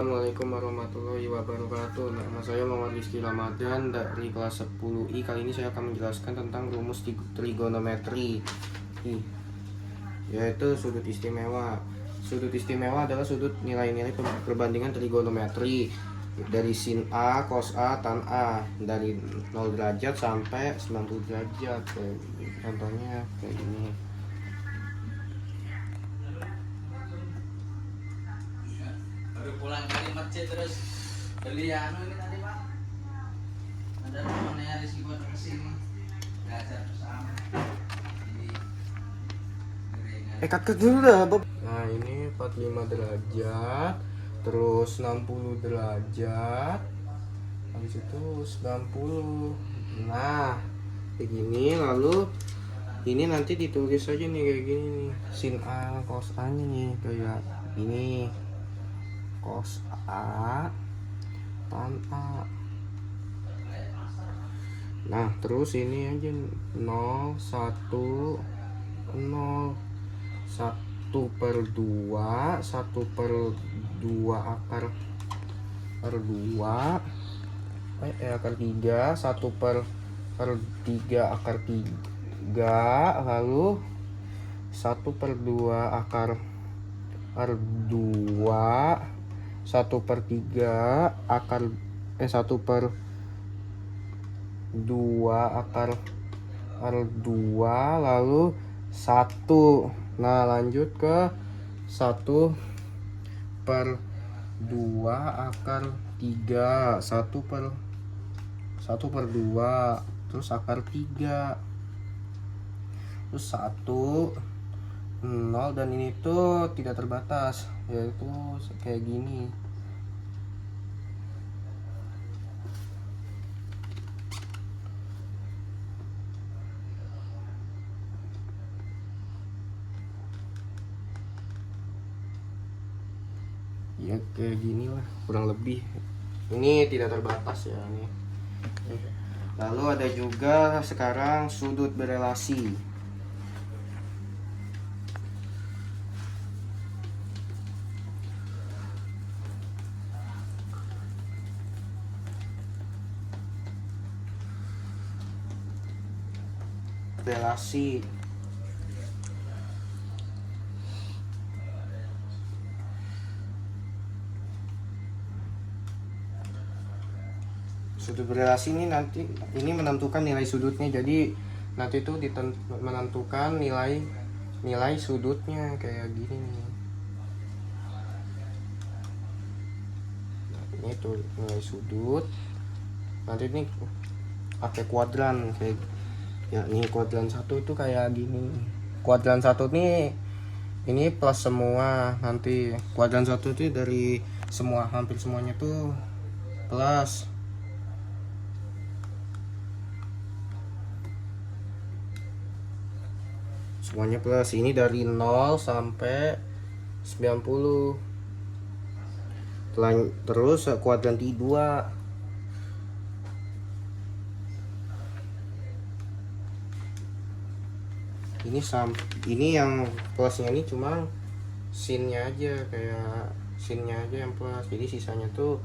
Assalamualaikum warahmatullahi wabarakatuh. Nama saya Muhammad Rizky Ramadan dari kelas 10I. Kali ini saya akan menjelaskan tentang rumus trigonometri, yaitu sudut istimewa. Sudut istimewa adalah sudut nilai-nilai perbandingan trigonometri dari sin A, cos A, tan A dari 0 derajat sampai 90 derajat. Contohnya kayak gini. Baru pulang dari masjid terus beli anu ini tadi Pak, ada temannya Rizky buat kesini belajar bersama. Jadi Cut dulu dah Bob. Nah ini 45 derajat, terus 60 derajat, habis itu 90. Nah kayak gini, lalu ini nanti ditulis aja nih kayak gini nih, sin A cos A nya nih kayak ini, cos A tan A. Nah terus ini aja 0 1 0 1/2 1/2 akar 2 akar 3 1/3 akar 3, lalu 1/2 akar 2 1/3 akar 1/2 akar 2 lalu 1. Nah lanjut ke 1/2 akar 3 1/2 terus akar 3 terus 1 0, dan ini tuh tidak terbatas, yaitu kayak gini. Ya kayak gini lah kurang lebih, ini tidak terbatas ya ini. Lalu ada juga sekarang sudut berelasi. Relasi sudut berelasi ini nanti ini menentukan nilai sudutnya, jadi nanti tuh menentukan nilai sudutnya kayak gini nih. Nah, ini tuh nilai sudut, nanti ini pakai kuadran kayak ya, ini kuadran 1 tuh kayak gini. Kuadran 1 nih ini plus semua, nanti kuadran 1 tuh dari semua, hampir semuanya tuh plus. Semuanya plus, ini dari 0 sampai 90. Terus kuadran 2 ini yang plusnya ini cuma sinnya aja, kayak sinnya aja yang plus, jadi sisanya tuh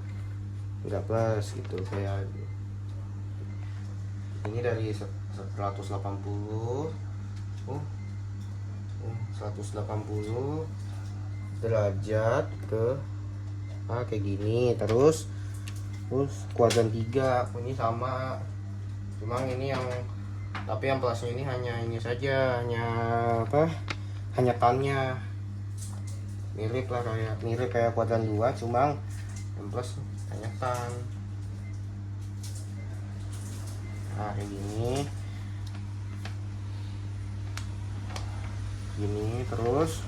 nggak plus gitu. Kayak ini dari 180 180 derajat ke kayak gini. Terus kuadran 3 ini sama, cuma ini yang tapi yang plusnya ini hanya ini saja, hanya tannya mirip kayak kuadran 2, cuma yang plus hanya tan. Nah kayak gini terus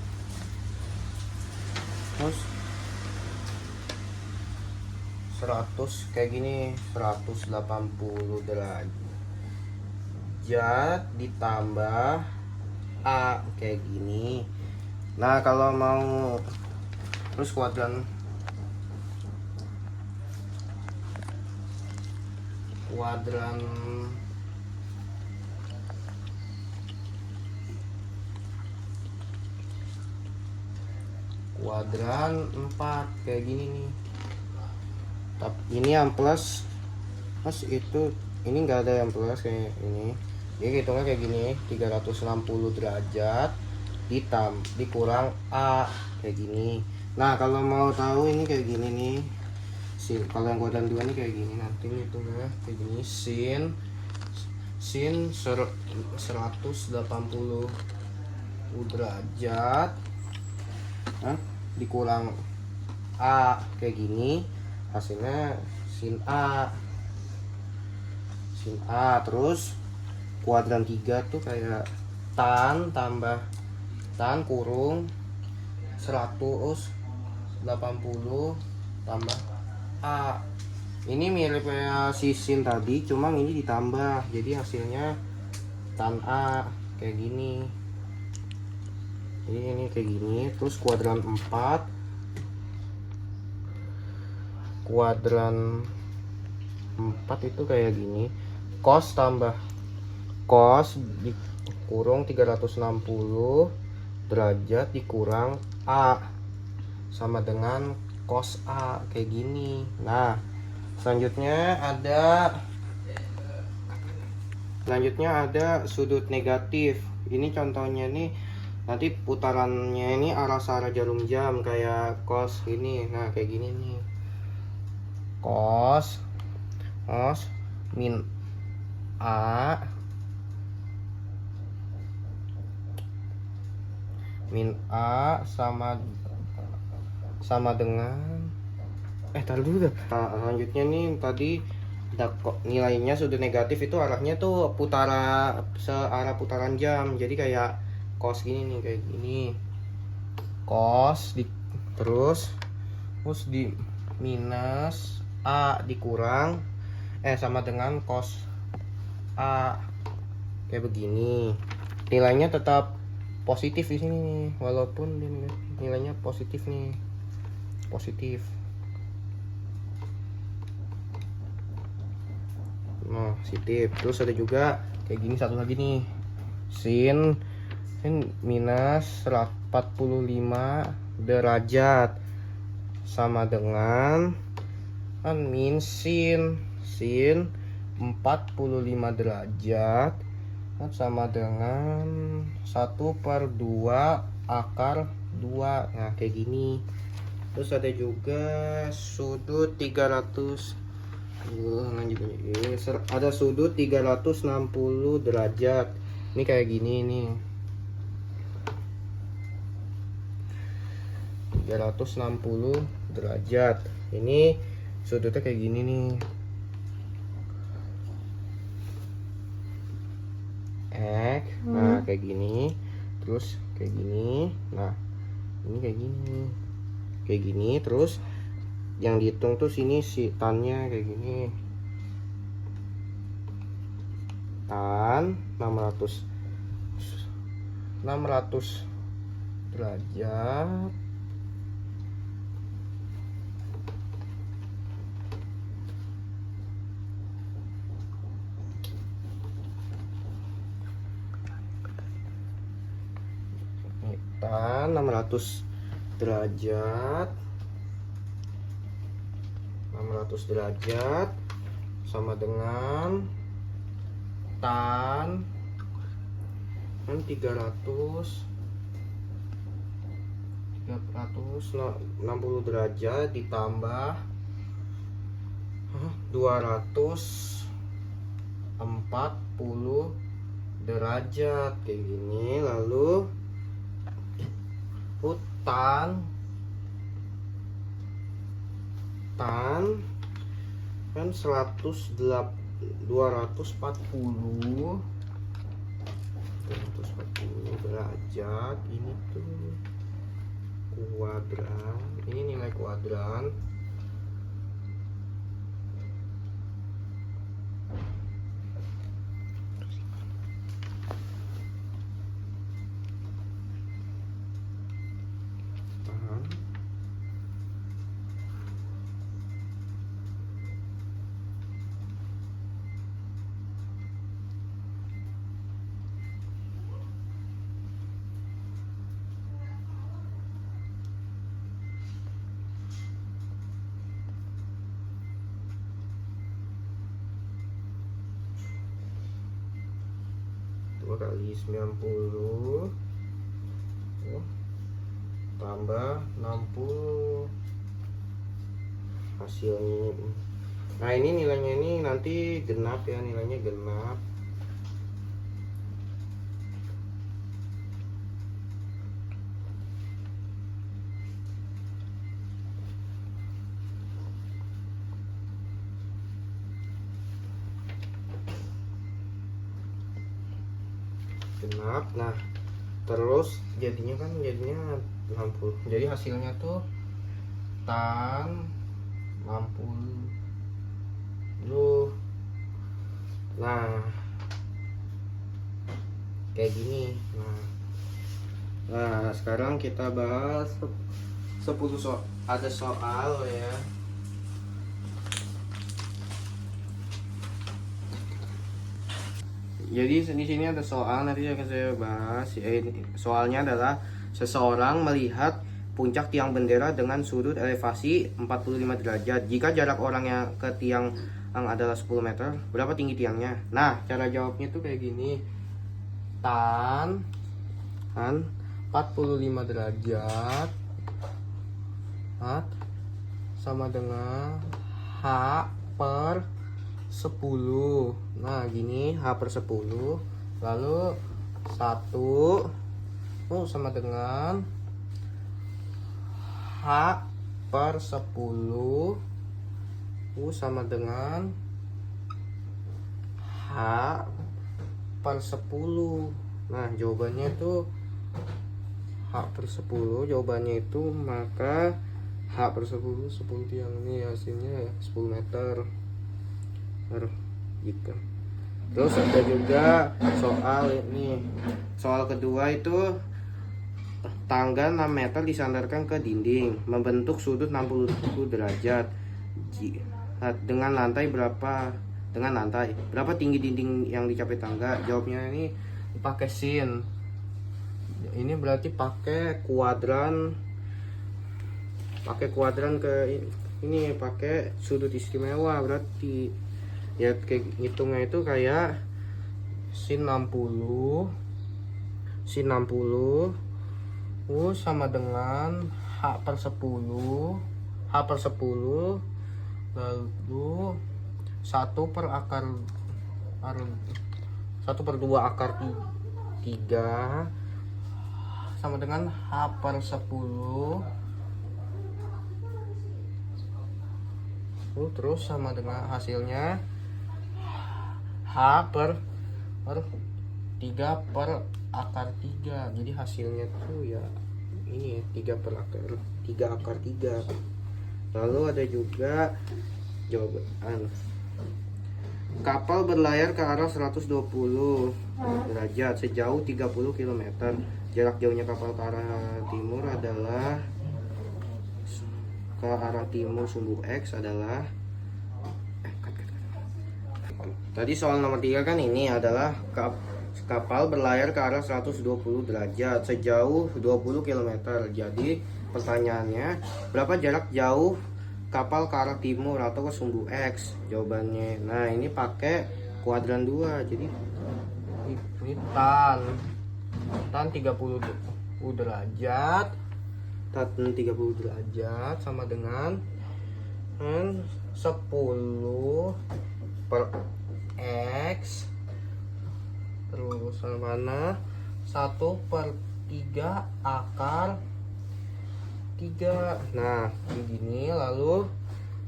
100 kayak gini, 180 derajat ditambah A kayak gini. Nah kalau mau terus kuadran kuadran 4 kayak gini nih. Ini yang plus, mas itu ini nggak ada yang plus kayak ini. Jadi hitungnya kayak gini, 360 derajat dikurang A kayak gini. Nah kalau mau tahu ini kayak gini nih, kalau yang kuadran 2 nih kayak gini, nanti hitungnya kayak gini, sin 180 derajat dikurang A kayak gini, hasilnya sin A. Terus kuadran 3 tuh kayak tan tambah tan kurung 180 tambah A. Ini mirip kayak si sin tadi, cuma ini ditambah, jadi hasilnya tan A kayak gini. Ini kayak gini. Terus kuadran 4 itu kayak gini, cos tambah cos dikurung 360 derajat dikurang A sama dengan cos A kayak gini. Nah selanjutnya ada sudut negatif. Ini contohnya nih, nanti putarannya ini arah jarum jam kayak cos ini. Nah kayak gini nih, cos min A sama dengan tar dulu dah. Nah, selanjutnya nih tadi nilainya sudut negatif itu arahnya tuh searah putaran jam. Jadi kayak cos gini nih, kayak gini. Cos terus di minus A dikurang sama dengan cos A kayak begini. Nilainya tetap positif di sini nih, walaupun nilainya positif nih, positif. Nah, positif. Terus ada juga kayak gini, satu lagi nih, sin minus 45 derajat sama dengan min sin 45 derajat sama dengan 1/2 akar 2. Nah kayak gini. Terus ada juga sudut 300, ada sudut 360 derajat. Ini kayak gini nih, 360 derajat. Ini sudutnya kayak gini nih, nah kayak gini. Terus kayak gini. Nah ini kayak gini. Terus yang dihitung tuh sini si tannya kayak gini, tan 600 derajat tan 600 derajat sama dengan tan 360 derajat ditambah 240 derajat kayak gini. Lalu tan kan 240 derajat. Ini tuh kuadran, ini nilai kuadran. kali 90 tambah 60 hasilnya. Nah ini nilainya ini nanti genap ya, nilainya genap. Genap. Nah terus jadinya 60, jadi hasilnya tuh tan 60. Nah kayak gini. Nah sekarang kita bahas 10 soal. Ada soal ya. Jadi di sini ada soal, nanti akan saya bahas. Soalnya adalah seseorang melihat puncak tiang bendera dengan sudut elevasi 45 derajat. Jika jarak orangnya ke tiang yang adalah 10 meter, berapa tinggi tiangnya? Nah, cara jawabnya tuh kayak gini. Tan 45 derajat sama dengan H per 10. Nah gini, H per 10, lalu 1 sama dengan H per 10 sama dengan H per 10. Nah jawabannya itu H per 10, jawabannya itu maka H per 10 tiang ini hasilnya 10 meter gitu. Terus ada juga soal ini, soal kedua itu tangga 6 meter disandarkan ke dinding membentuk sudut 60 derajat dengan lantai berapa tinggi dinding yang dicapai tangga? Jawabnya ini pakai sin. Ini berarti pakai kuadran ke ini, pakai sudut istimewa. Berarti ya kayak ngitungnya itu kayak sin 60 sama dengan H per 10 lalu 1 per 2 akar 3 sama dengan H per 10 terus sama dengan hasilnya H per 3 per akar 3. Jadi hasilnya tuh ya ini 3 akar 3. Lalu ada juga jawaban. Kapal berlayar ke arah 120 derajat sejauh 30 km. Jarak jauhnya kapal ke arah timur adalah sumbu X adalah tadi soal nomor 3 kan ini adalah kapal berlayar ke arah 120 derajat sejauh 20 km. Jadi pertanyaannya, berapa jarak jauh kapal ke arah timur atau ke sumbu X? Jawabannya, nah ini pakai kuadran 2. Jadi ini tan 30 derajat sama dengan 10 per X terus mana 1 per 3 akar 3. Nah begini, lalu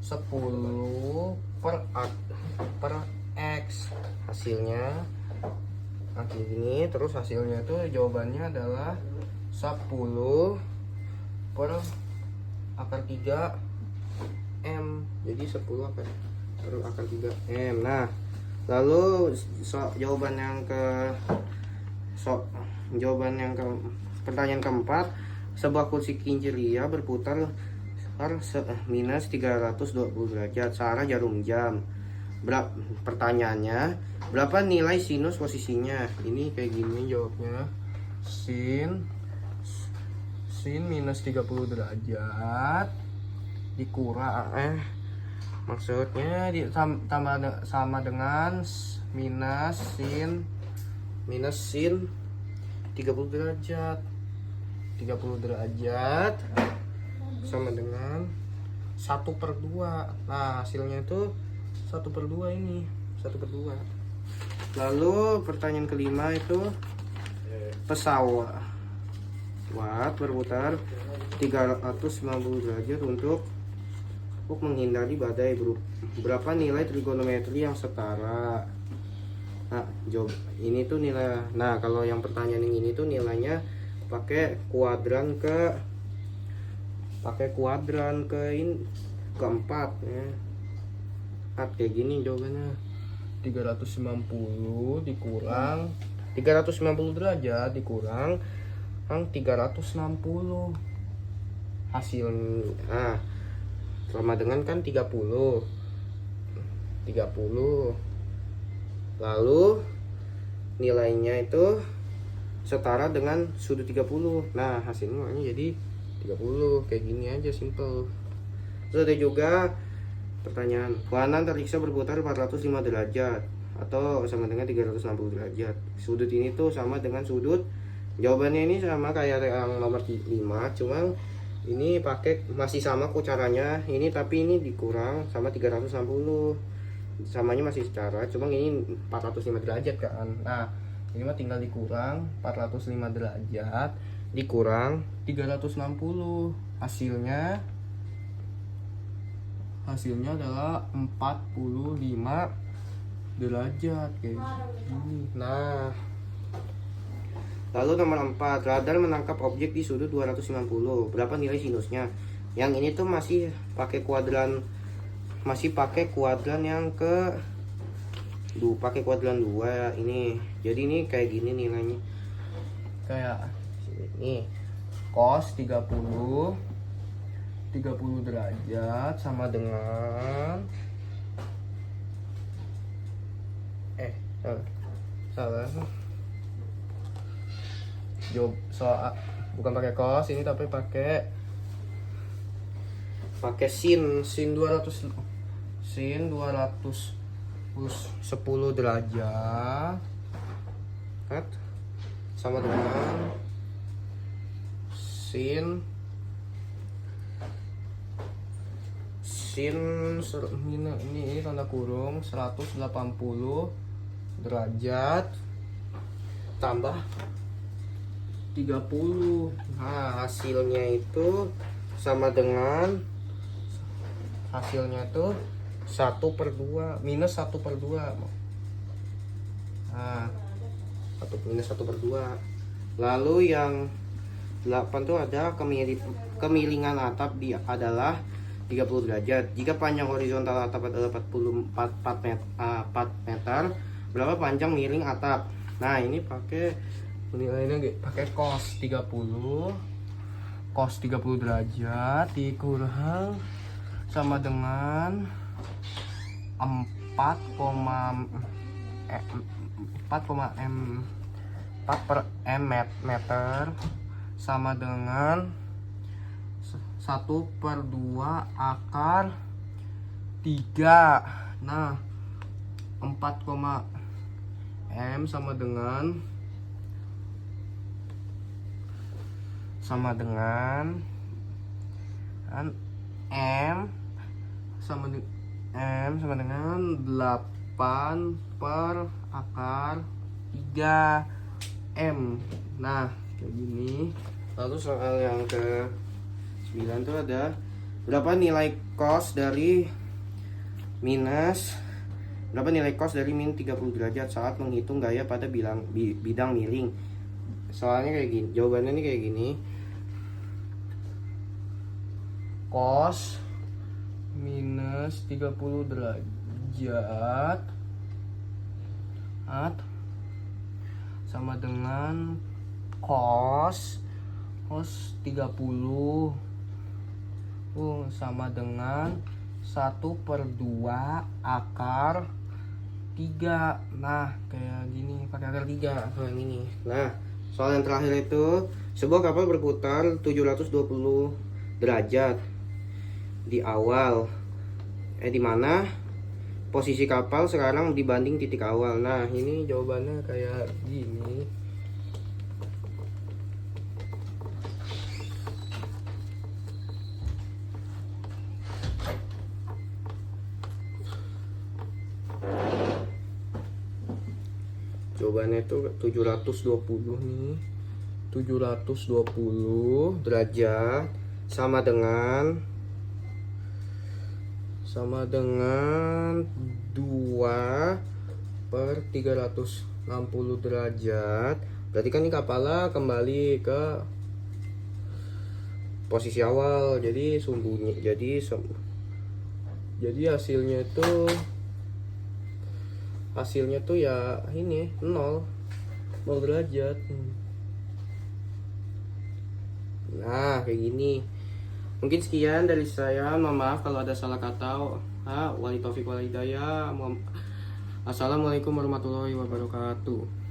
10 per X hasilnya gini. Terus hasilnya itu jawabannya adalah 10 per akar 3 M. Jadi 10 per akar 3 M. Nah lalu pertanyaan keempat, sebuah kursi kincir ria berputar minus 320 derajat searah jarum jam. Pertanyaannya, berapa nilai sinus posisinya? Ini kayak gini jawabnya. Sin minus 30 derajat dikurang maksudnya sama dengan minus sin minus sin 30 derajat. 30 derajat sama dengan 1/2. Nah hasilnya itu 1/2 ini, 1/2. Lalu pertanyaan kelima itu pesawat berputar 390 derajat untuk menghindari badai. Berapa nilai trigonometri yang setara? Nah jawab ini tuh nilai. Nah kalau yang pertanyaan yang ini tuh nilainya pakai kuadran ini keempat ya. Kayak gini jawabannya. 390 dikurang 390 derajat dikurang 360 hasil sama dengan kan 30 lalu nilainya itu setara dengan sudut 30. Nah hasilnya jadi 30. Kayak gini aja, simple. Terus ada juga pertanyaan, warna antariksa berputar 405 derajat atau sama dengan 360 derajat. Sudut ini tuh sama dengan sudut. Jawabannya ini sama kayak yang nomor 5, cuma ini pakai masih sama kok caranya. Ini tapi ini dikurang sama 360. Samanya masih setara, cuma ini 405 derajat kan. Nah, ini mah tinggal dikurang 405 derajat dikurang 360. Hasilnya adalah 45 derajat kayak gini. Nah, lalu nomor 4, radar menangkap objek di sudut 290. Berapa nilai sinusnya? Yang ini tuh masih pakai kuadran yang pakai kuadran 2 ini. Jadi ini kayak gini nilainya. Kayak ini cos 30 derajat sama dengan salah. Jawab soal bukan pakai cos ini tapi pakai sin 210 derajat sama dengan sin ini tanda kurung 180 derajat tambah 30. Nah hasilnya itu sama dengan tuh 1/2 minus 1/2. Nah minus 1/2. Lalu yang 8 tuh ada kemiringan atap adalah 30 derajat. Jika panjang horizontal atap adalah 4 meter, berapa panjang miring atap? Nah ini pakai penilaiannya pakai cos 30 derajat dikurang sama dengan 4 per m meter sama dengan 1/2 akar 3. Nah 4, m sama dengan m sama dengan 8 per akar 3 m. Nah kayak gini. Lalu soal yang ke 9 tuh ada berapa nilai cos dari min 30 derajat saat menghitung gaya pada bidang miring. Soalnya kayak gini, jawabannya ini kayak gini. Cos minus 30 derajat sama dengan cos 30 sama dengan 1/2 akar 3. Nah kayak gini pakai akar 3 yang ini. Nah soal yang terakhir itu sebuah kapal berputar 720 derajat di awal di mana posisi kapal sekarang dibanding titik awal. Nah, ini jawabannya kayak gini. Jawabannya itu 720 nih. 720 derajat sama dengan 2/360 derajat. Berarti kan ini kapalnya kembali ke posisi awal. Jadi sumbunya jadi hasilnya tuh ya ini 0 derajat. Nah, kayak gini. Mungkin sekian dari saya. Mohon maaf kalau ada salah kata. Wali taufiq wal hidayah. Assalamualaikum warahmatullahi wabarakatuh.